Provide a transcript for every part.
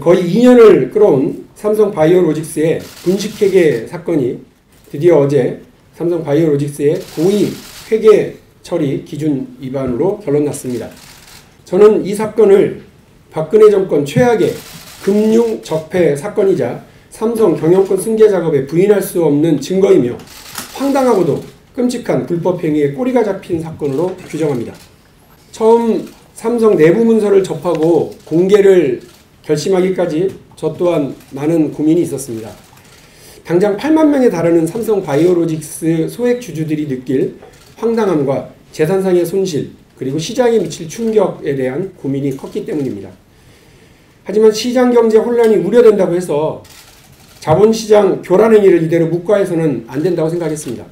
거의 2년을 끌어온 삼성바이오로직스의 분식회계 사건이 드디어 어제 삼성바이오로직스의 고의 회계 처리 기준 위반으로 결론났습니다. 저는 이 사건을 박근혜 정권 최악의 금융 적폐 사건이자 삼성 경영권 승계 작업에 부인할 수 없는 증거이며 황당하고도 끔찍한 불법행위에 꼬리가 잡힌 사건으로 규정합니다. 처음 삼성 내부 문서를 접하고 공개를 결심하기까지 저 또한 많은 고민이 있었습니다. 당장 8만 명에 달하는 삼성 바이오로직스 소액 주주들이 느낄 황당함과 재산상의 손실, 그리고 시장에 미칠 충격에 대한 고민이 컸기 때문입니다. 하지만 시장 경제 혼란이 우려된다고 해서 자본시장 교란 행위를 이대로 묵과해서는 안 된다고 생각했습니다.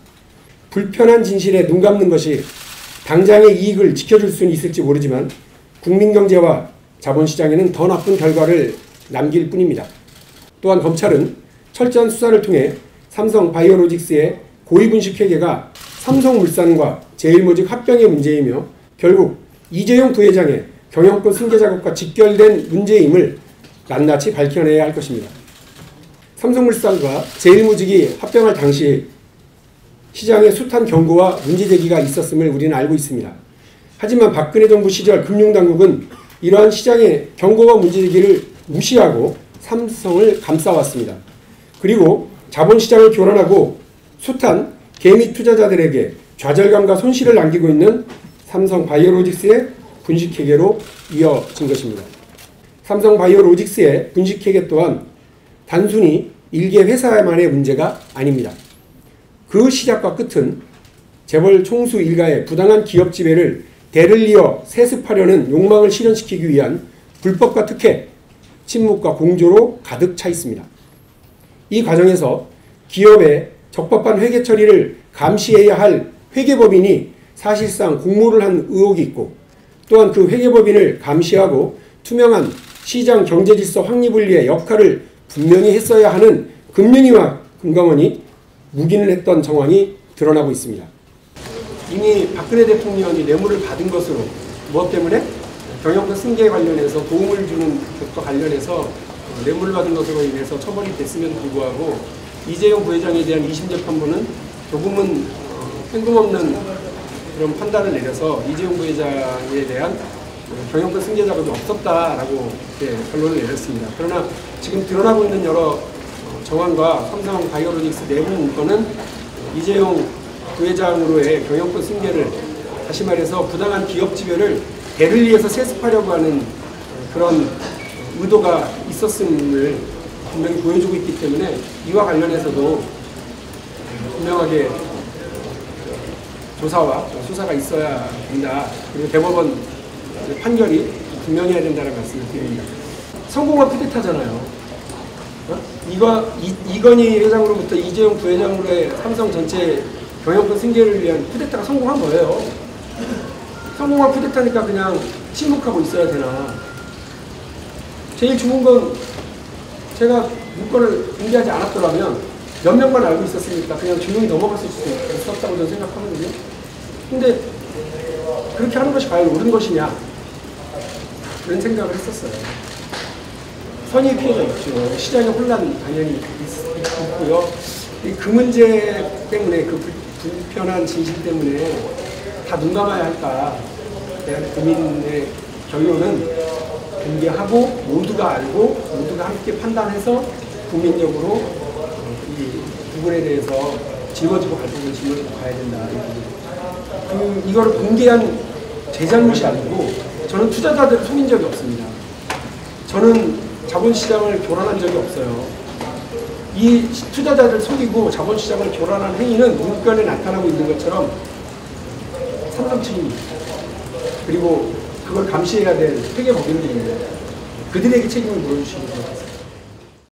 불편한 진실에 눈 감는 것이 당장의 이익을 지켜줄 수는 있을지 모르지만 국민 경제와 자본시장에는 더 나쁜 결과를 남길 뿐입니다. 또한 검찰은 철저한 수사를 통해 삼성 바이오로직스의 고의분식 회계가 삼성물산과 제일모직 합병의 문제이며 결국 이재용 부회장의 경영권 승계 작업과 직결된 문제임을 낱낱이 밝혀내야 할 것입니다. 삼성물산과 제일모직이 합병할 당시 시장에 숱한 경고와 문제제기가 있었음을 우리는 알고 있습니다. 하지만 박근혜 정부 시절 금융당국은 이러한 시장의 경고와 문제제기를 무시하고 삼성을 감싸왔습니다. 그리고 자본시장을 교란하고 숱한 개미 투자자들에게 좌절감과 손실을 남기고 있는 삼성 바이오로직스의 분식회계로 이어진 것입니다. 삼성 바이오로직스의 분식회계 또한 단순히 일개 회사만의 문제가 아닙니다. 그 시작과 끝은 재벌 총수 일가의 부당한 기업 지배를 대를 이어 세습하려는 욕망을 실현시키기 위한 불법과 특혜, 침묵과 공조로 가득 차 있습니다. 이 과정에서 기업의 적법한 회계 처리를 감시해야 할 회계법인이 사실상 공모를 한 의혹이 있고, 또한 그 회계법인을 감시하고 투명한 시장 경제질서 확립을 위해 역할을 분명히 했어야 하는 금융위와 금감원이 묵인을 했던 정황이 드러나고 있습니다. 이미 박근혜 대통령이 뇌물을 받은 것으로 무엇 때문에? 경영권 승계 관련해서 도움을 주는 것과 관련해서 뇌물을 받은 것으로 인해서 처벌이 됐음에도 불구하고 이재용 부회장에 대한 2심 재판부는 조금은 뜬금없는 그런 판단을 내려서 이재용 부회장에 대한 경영권 승계 작업이 없었다라고 결론을 내렸습니다. 그러나 지금 드러나고 있는 여러 정황과 삼성 바이오로직스 내부 문건은 이재용 부회장으로의 경영권 승계를, 다시 말해서 부당한 기업 지배를 대를 이어서 세습하려고 하는 그런 의도가 있었음을 분명히 보여주고 있기 때문에 이와 관련해서도 분명하게 조사와 수사가 있어야 된다. 그리고 대법원 판결이 분명해야 된다는 말씀을 드립니다. 성공한 쿠데타잖아요. 이건희 회장으로부터 이재용 부회장으로의 삼성 전체 경영권 승계를 위한 쿠데타가 성공한 거예요. 성공한 쿠데타니까 그냥 침묵하고 있어야 되나. 제일 좋은 건 제가 문건을 공개하지 않았더라면 몇 명만 알고 있었으니까 그냥 조용히 넘어갔을 수 있었다고 저는 생각하거든요. 근데 그렇게 하는 것이 과연 옳은 것이냐, 그런 생각을 했었어요. 선의 피해가 있죠. 시장의 혼란 당연히 있고요. 그 문제 때문에, 그 불편한 진실 때문에 다 눈 감아야 할까 대한 고민의 결론은 공개하고 모두가 알고 모두가 함께 판단해서 국민적으로 이 부분에 대해서 짊어지고 갈 부분을 짊어지고 가야 된다. 이거를 공개한 제 잘못이 아니고 저는 투자자들을 속인 적이 없습니다. 저는 자본시장을 교란한 적이 없어요. 이 투자자들을 속이고 자본시장을 교란한 행위는 문건에 나타나고 있는 것처럼 삼성 측입니다. 그리고 그걸 감시해야 될 회계법인들입니다. 그들에게 책임을 물어주시기